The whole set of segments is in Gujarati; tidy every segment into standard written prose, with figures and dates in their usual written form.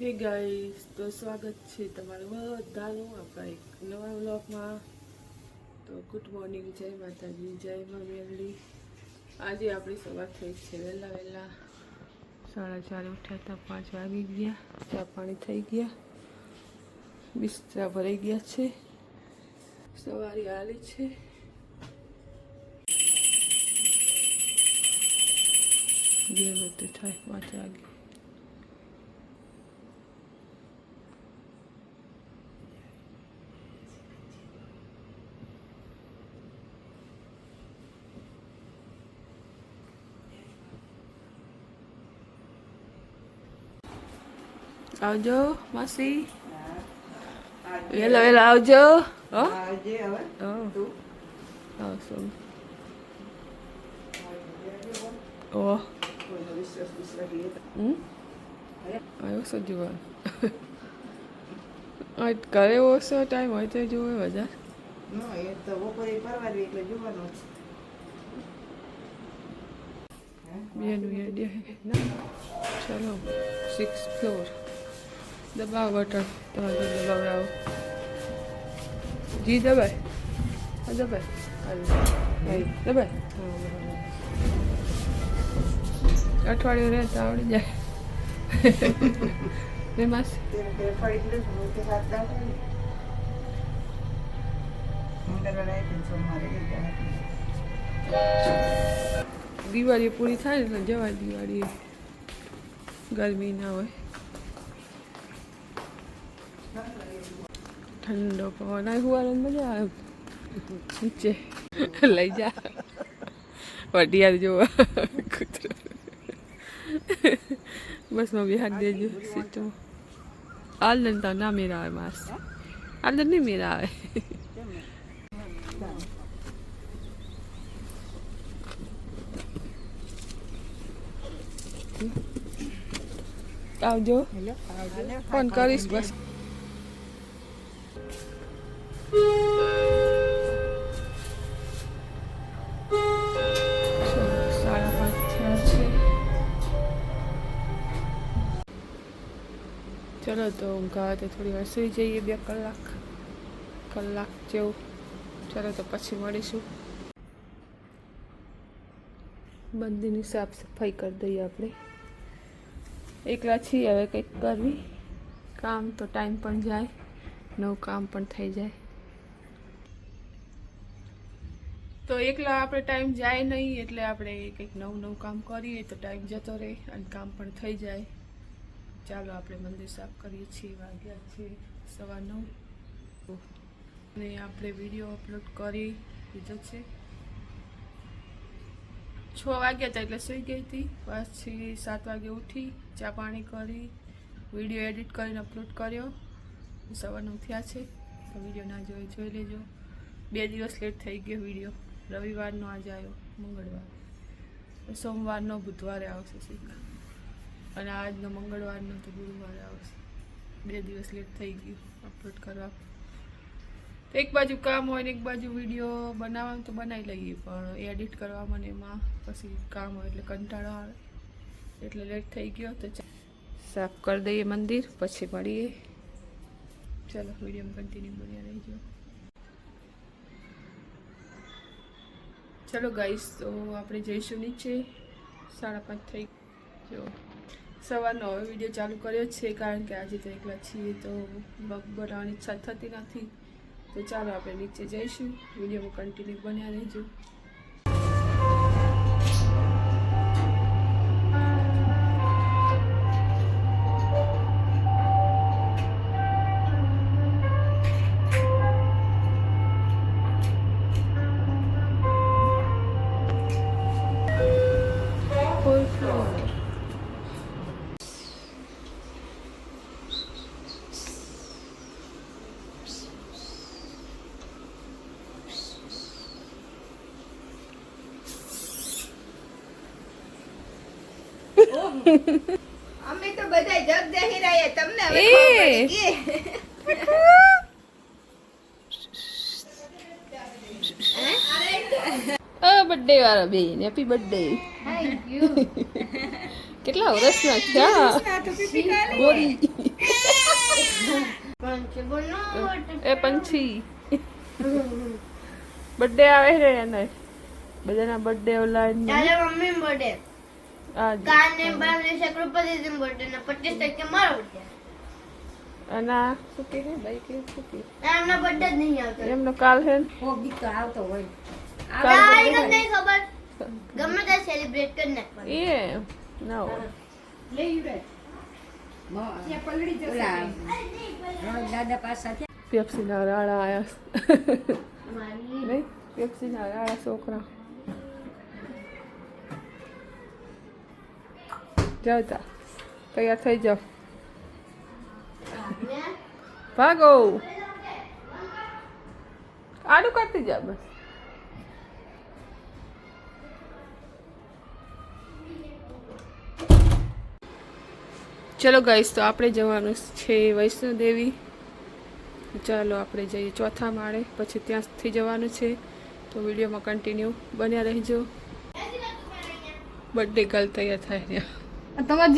હે ગાઈસ, તો સ્વાગત છે તમારું બધાનું આપણા એક નવા વ્લોગમાં. તો ગુડ મોર્નિંગ, જય માતાજી, જય મા મેરડી. આજે આપણી સવાર થઈ છે વહેલા 4:30 ઉઠ્યા હતા, 5 વાગી ગયા, ચા પાણી થઈ ગયા, બિસ્તરા ભરાઈ ગયા છે, સવારી હાલી છે. જે બધું થાય 5 વાગે. આવજો માસી, વેલા વેલા આવજો. આવશો. ઓહ, આવ્યો છો જોવા. ઘરે ઓછો ટાઈમ હોય તો જોવે બધા. ચલો 6th ફ્લોર. દબાવ બટન, તમારે દબાવડાવો. જી દબાય, દબાય, દબાય. અઠવાડિયું રહે તો આવડી જાય. દિવાળી પૂરી થાય ને એટલે જવાય. દિવાળી ગરમી ના હોય, ઠંડો પવન આવે, હુવાની મજા આવે. નીચે લઈ જા વડિયાર જોવા બસમાં બિહાર દેજો સીટમાં. આલન તો ના મેરા આવે, માસ આલન નહીં મેરા આવે. આવજો, ફોન કરીશ બસ. ચલો તો ઊંઘ આવે તો થોડી વાર સુઈ જઈએ, 2 કલાક જેવું. ચલો તો પછી મળીશું. મંદિરની સાફ સફાઈ કરી દઈએ આપણે. એકલા છીએ, હવે કંઈક કરવી કામ તો ટાઈમ પણ જાય, નવું કામ પણ થઈ જાય. તો એકલા આપણે ટાઈમ જાય નહીં, એટલે આપણે કંઈક નવું કામ કરીએ તો ટાઈમ જતો રહે અને કામ પણ થઈ જાય. ચાલો આપણે મંદિર સાફ કરીએ છીએ. વાગ્યા છે 9:15 અને આપણે વિડીયો અપલોડ કરી દીધો છે. 6 વાગ્યા હતા એટલે સૂઈ ગઈ હતી. પાછી 7 વાગે ઉઠી, ચા પાણી કરી, વિડીયો એડિટ કરીને અપલોડ કર્યો. 9:15 થયા છે. તો વિડીયો ના જોઈ લેજો. 2 દિવસ લેટ થઈ ગયો વિડીયો. રવિવારનો આજે આવ્યો, મંગળવાર, સોમવારનો બુધવારે આવશે શીખા, અને આજનો મંગળવારનો તો ગુરુવારે આવશે. 2 દિવસ લેટ થઈ ગયું અપલોડ કરવા. એક બાજુ કામ હોય ને એક બાજુ વિડીયો બનાવવાનું તો બનાવી લઈએ, પણ એડિટ કરવામાં ને એમાં પછી કામ હોય એટલે કંટાળો આવે, એટલે લેટ થઈ ગયો. તો સાફ કરી દઈએ મંદિર, પછી મળીએ. ચાલો વિડીયોમાં કન્ટિન્યુ બન્યા રહીજો. ચલો ગાઈસ, તો આપણે જઈશું નીચે. 5:30 થઈ ગયો. સવારનો હવે વિડીયો ચાલુ કર્યો છે, કારણ કે આજે તો એકલા છીએ તો બ્લોગ બનાવવાની ઈચ્છા થતી નથી. તો ચાલો આપણે નીચે જઈશું. વિડીયોમાં કન્ટિન્યુ બન્યા રહેજો. અમે તો બધા જગ જાહેર આયા, તમને હવે ખબર પડી બર્થડે વાળા બેન, હેપી બર્થડે. Thank you. કેટલા વર્ષના થયા ગોરી એ પંછી બર્થડે આવે રે એને બધાના બર્થડે ઓલા મમ્મી બર્થડે આજ કાને બારને શક્રુપતિ બર્થડે ને 25 તારીખે મારો બર્થડે અને આ શું કે બાઈ કે શું કે એમનો બર્થડે જ નહીં આવતો એમનો કાલ છે ને? તારીખ જ નહીં ખબર ગમે તે સેલિબ્રેટ કરી નાખવાનું એ ના હોય પેપ્સી ના રાડા આયા નહીં પેપ્સી ના રાડા છોકરા જાઓ તા તૈયાર થઈ જાઓ ભાગો આડું કરતી જા બસ ચલો ગાઈસ તો આપણે જવાનું છે વૈષ્ણોદેવી ચાલો આપણે જઈએ ચોથા માળે પછી ત્યાંથી જવાનું છે તો વિડીયોમાં કન્ટિન્યુ બન્યા રહેજો બર્થડે ગર્લ તૈયાર થાય તમારે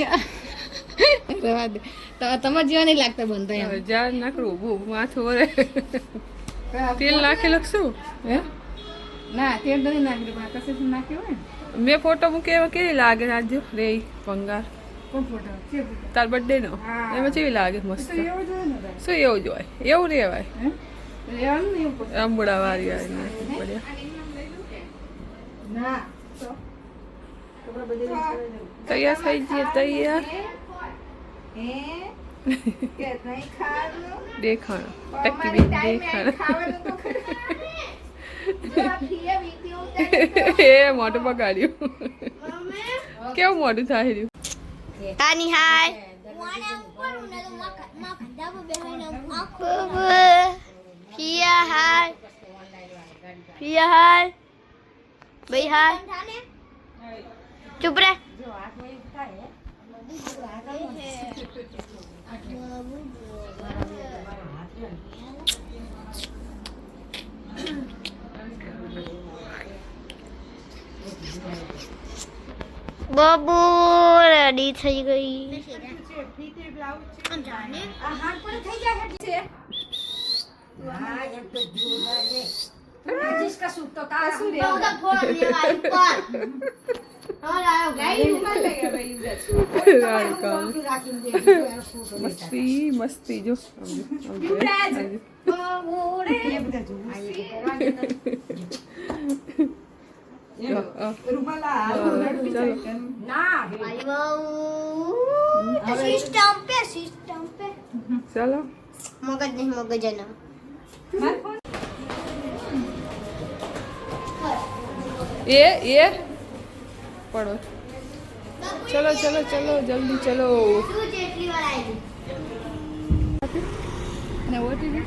જેવા નહીં લાગતા બનતો હવે જા નાખવું ઊભું માથું વરે તેલ નાખેલું શું હે ના તેલ તો નહીં નાખ્યું પણ કશે નાખ્યું હોય મેં ફોટો મૂકે એવો કેવી લાગે રાજ્ય રે ભંગાર કોણ ફોટો છે તાર બર્થડે નો એમાં કેવી લાગે મસ્ત એવું જોઈએ ને શું એવું જોવાય એવું રેવાય લેવાનું નહીં ઉપર આંબુડા વાળી આવીને પડ્યા ના તૈયાર થઈ જઈએ તૈયાર દેખાણ ટકી બેન દેખાણ એ મોઢું બગાડ્યું કેવું મોઢું થાય રહ્યું હાની હાય પિયા હાય પિયા હાય ભાઈ હાય ચૂપ રે બાબુ રેડી થઈ ગઈ મસ્તી મસ્તી જો ચાલો મગજ નહીં મગજ એ પડો ચલો ચલો ચલો જલ્દી ચલો શું જેટલી વાર આવી અને ઓટીપી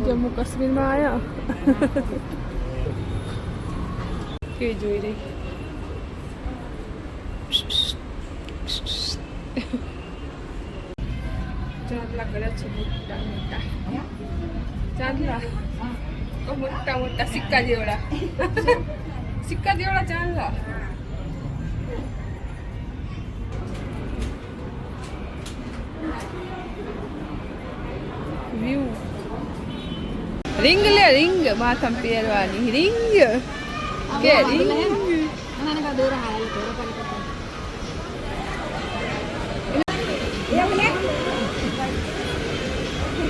જમ્મુ કાશ્મીરમાં આવ્યા કે જોઈ રહી ચાંદલા કરે છે મોટા મોટા ચાંદલા મોટા મોટા સિક્કા જેવડા સિક્કા જેવડા ચાંદલા વ્યૂ રિંગ લે રિંગ માથામાં પહેરવાની રિંગ કે રિંગ અને કા દોરા હાલ દોરા પર કરતા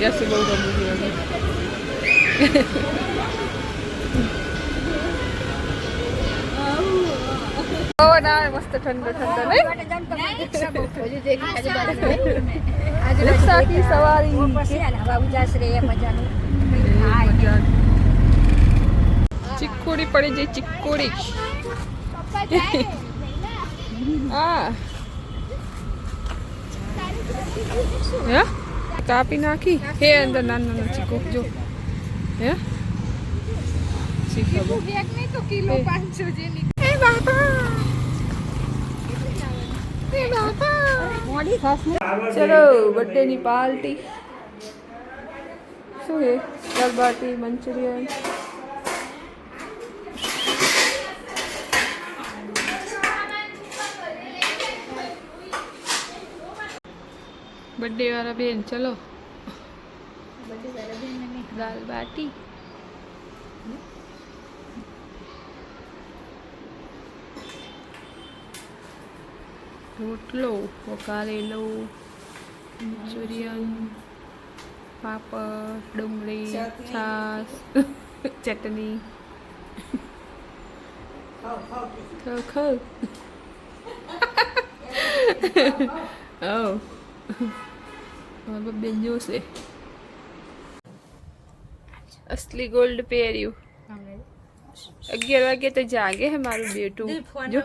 યસ બહુ ગમું છે પવન આવે મસ્ત ઠંડો ઠંડો નહીં રિક્ષા કી સવારી ચીકુડી પડી જાય ચીકુડી હા હે કાપી નાખી હે અંદર નાના નાના ચીકુ જો હે ચીકુ એક નહીં તો કિલો 500 જેની એ બાપા ચલો બર્થડે ની પાર્ટી શું હે દાલ બાટી મંચુરિયન बर्थडे वाला बेन चलो दाल बाटी रोटलो वकारेलो मंचूरियन पापड़ डुंगળી છાસ ચટણી ખાવ Oh. બેન જોશે અસલી ગોલ્ડ પહેર્યું 11 વાગે તો જાગે હે મારું બેટું જો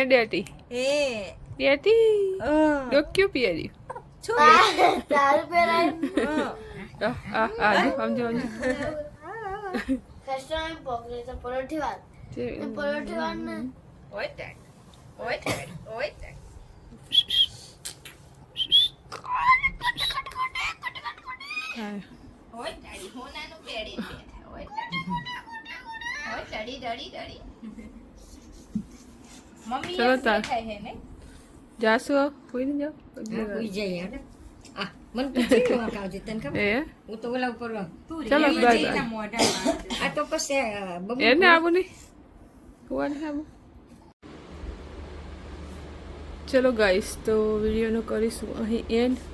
ડેટી એ ડેટી ક્યું પહેર્યું તારું પહેરાય આ જો સમજો ફેસ્ટન પોકરે તો પરોઠી વાત પરોઠી વાત ને ચલો તાર જાસુ કોઈ નહીં જાઓ મને પૂછી કેવા કાવજે તને ખબર એ હું તો ઓલા ઉપર ચલો બાય આ તો પછી એને આવું નહીં કોને આવું ચલો ગાઈસ તો વિડીયોનો કરીશું અહીં એન્ડ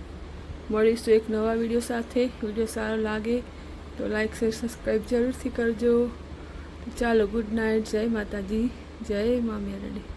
મળીશું એક નવા વિડીયો સાથે વિડીયો સારો લાગે તો લાઈક શેર સબસ્ક્રાઈબ જરૂરથી કરજો ચાલો ગુડ નાઇટ જય માતાજી જય મા મેરડી